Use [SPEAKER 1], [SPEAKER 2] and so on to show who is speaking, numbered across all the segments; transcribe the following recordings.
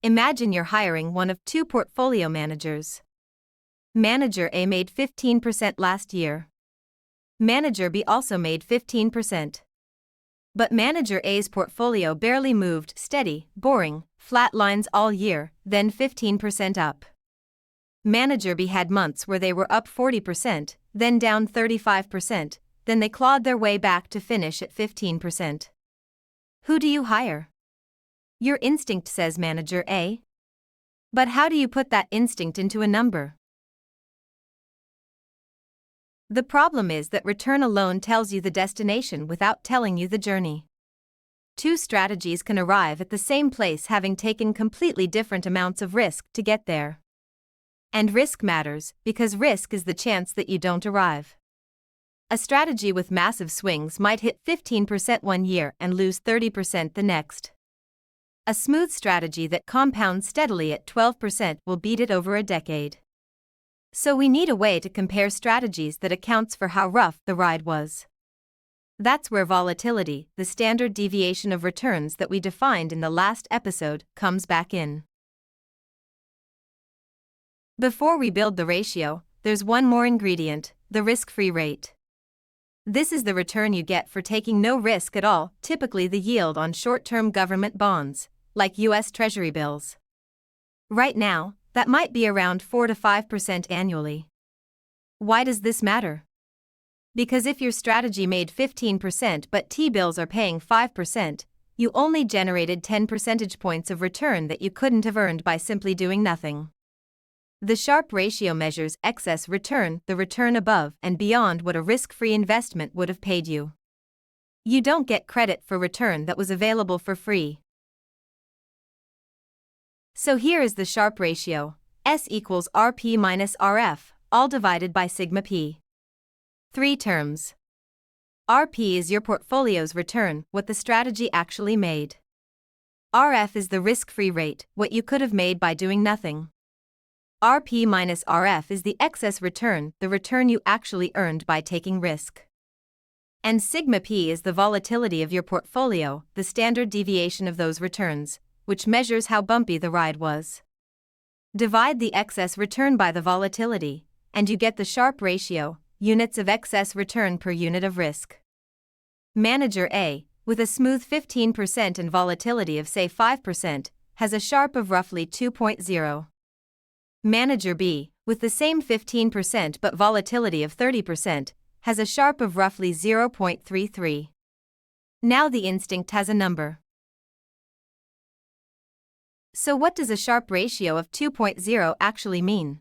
[SPEAKER 1] Imagine you're hiring one of two portfolio managers. Manager A made 15% last year. Manager B also made 15%. But Manager A's portfolio barely moved, steady, boring, flat lines all year, then 15% up. Manager B had months where they were up 40%, then down 35%, then they clawed their way back to finish at 15%. Who do you hire? Your instinct says Manager A. But how do you put that instinct into a number? The problem is that return alone tells you the destination without telling you the journey. Two strategies can arrive at the same place having taken completely different amounts of risk to get there. And risk matters, because risk is the chance that you don't arrive. A strategy with massive swings might hit 15% one year and lose 30% the next. A smooth strategy that compounds steadily at 12% will beat it over a decade. So we need a way to compare strategies that accounts for how rough the ride was. That's where volatility, the standard deviation of returns that we defined in the last episode, comes back in. Before we build the ratio, there's one more ingredient, the risk-free rate. This is the return you get for taking no risk at all, typically the yield on short-term government bonds, like US Treasury bills. Right now, that might be around 4 to 5% annually. Why does this matter? Because if your strategy made 15% but T-bills are paying 5%, you only generated 10 percentage points of return that you couldn't have earned by simply doing nothing. The Sharpe ratio measures excess return, the return above and beyond what a risk-free investment would have paid you. You don't get credit for return that was available for free. So here is the Sharpe ratio, S equals RP minus RF, all divided by sigma p. Three terms. RP is your portfolio's return, what the strategy actually made. RF is the risk-free rate, what you could have made by doing nothing. RP minus RF is the excess return, the return you actually earned by taking risk. And sigma p is the volatility of your portfolio, the standard deviation of those returns, which measures how bumpy the ride was. Divide the excess return by the volatility, and you get the Sharpe ratio, units of excess return per unit of risk. Manager A, with a smooth 15% and volatility of say 5%, has a Sharpe of roughly 2.0. Manager B, with the same 15% but volatility of 30%, has a Sharpe of roughly 0.33. Now the instinct has a number. So what does a Sharpe ratio of 2.0 actually mean?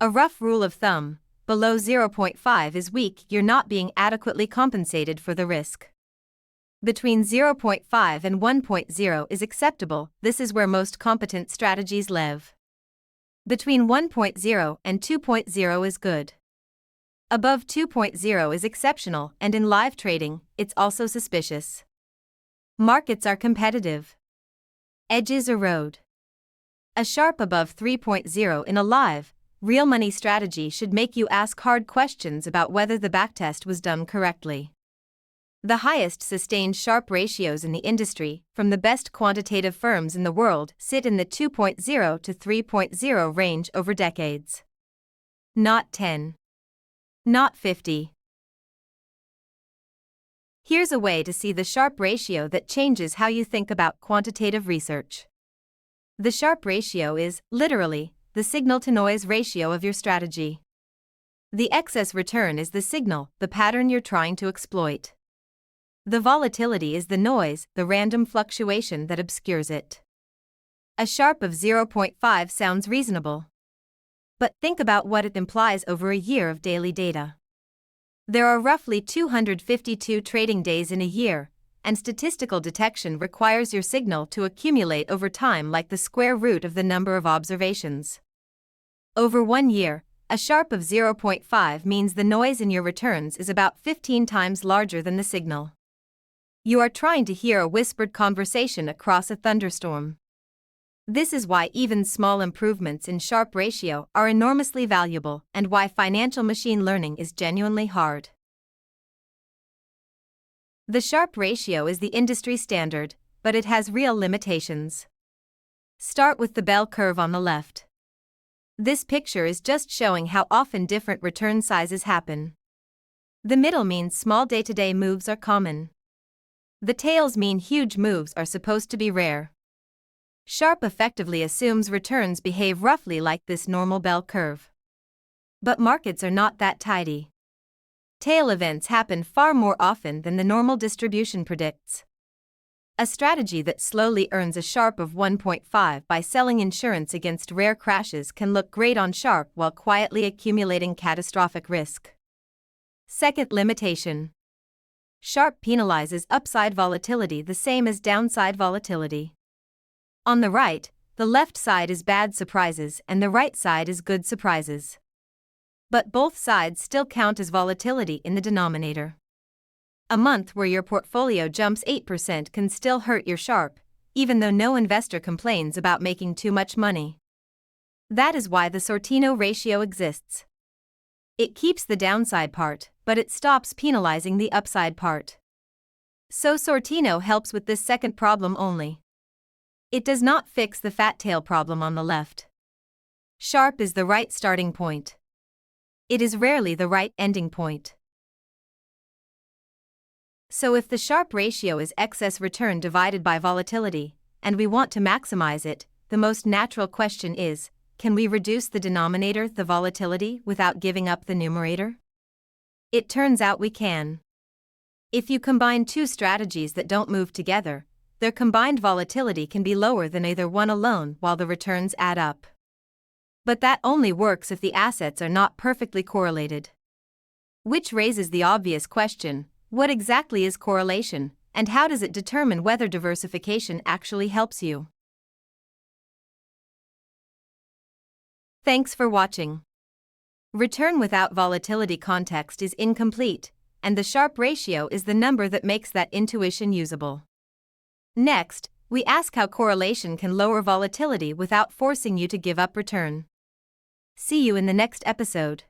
[SPEAKER 1] A rough rule of thumb, below 0.5 is weak, you're not being adequately compensated for the risk. Between 0.5 and 1.0 is acceptable, this is where most competent strategies live. Between 1.0 and 2.0 is good. Above 2.0 is exceptional, and in live trading, it's also suspicious. Markets are competitive. Edges erode. A Sharpe above 3.0 in a live, real money strategy should make you ask hard questions about whether the backtest was done correctly. The highest sustained Sharpe ratios in the industry, from the best quantitative firms in the world, sit in the 2.0 to 3.0 range over decades. Not 10. Not 50. Here's a way to see the Sharpe ratio that changes how you think about quantitative research. The Sharpe ratio is, literally, the signal-to-noise ratio of your strategy. The excess return is the signal, the pattern you're trying to exploit. The volatility is the noise, the random fluctuation that obscures it. A Sharpe of 0.5 sounds reasonable. But think about what it implies over a year of daily data. There are roughly 252 trading days in a year, and statistical detection requires your signal to accumulate over time like the square root of the number of observations. Over 1 year, a Sharpe of 0.5 means the noise in your returns is about 15 times larger than the signal. You are trying to hear a whispered conversation across a thunderstorm. This is why even small improvements in Sharpe ratio are enormously valuable and why financial machine learning is genuinely hard. The Sharpe ratio is the industry standard, but it has real limitations. Start with the bell curve on the left. This picture is just showing how often different return sizes happen. The middle means small day-to-day moves are common. The tails mean huge moves are supposed to be rare. Sharpe effectively assumes returns behave roughly like this normal bell curve. But markets are not that tidy. Tail events happen far more often than the normal distribution predicts. A strategy that slowly earns a Sharpe of 1.5 by selling insurance against rare crashes can look great on Sharpe while quietly accumulating catastrophic risk. Second limitation. Sharpe penalizes upside volatility the same as downside volatility. On the right, the left side is bad surprises and the right side is good surprises. But both sides still count as volatility in the denominator. A month where your portfolio jumps 8% can still hurt your Sharpe, even though no investor complains about making too much money. That is why the Sharpe ratio exists. It keeps the downside part, but it stops penalizing the upside part. So Sharpe helps with this second problem only. It does not fix the fat tail problem on the left. Sharpe is the right starting point. It is rarely the right ending point. So if the Sharpe ratio is excess return divided by volatility, and we want to maximize it, the most natural question is, can we reduce the denominator, the volatility, without giving up the numerator? It turns out we can. If you combine two strategies that don't move together, their combined volatility can be lower than either one alone while the returns add up. But that only works if the assets are not perfectly correlated. Which raises the obvious question, what exactly is correlation, and how does it determine whether diversification actually helps you? Thanks for watching. Return without volatility context is incomplete, and the Sharpe ratio is the number that makes that intuition usable. Next, we ask how correlation can lower volatility without forcing you to give up return. See you in the next episode.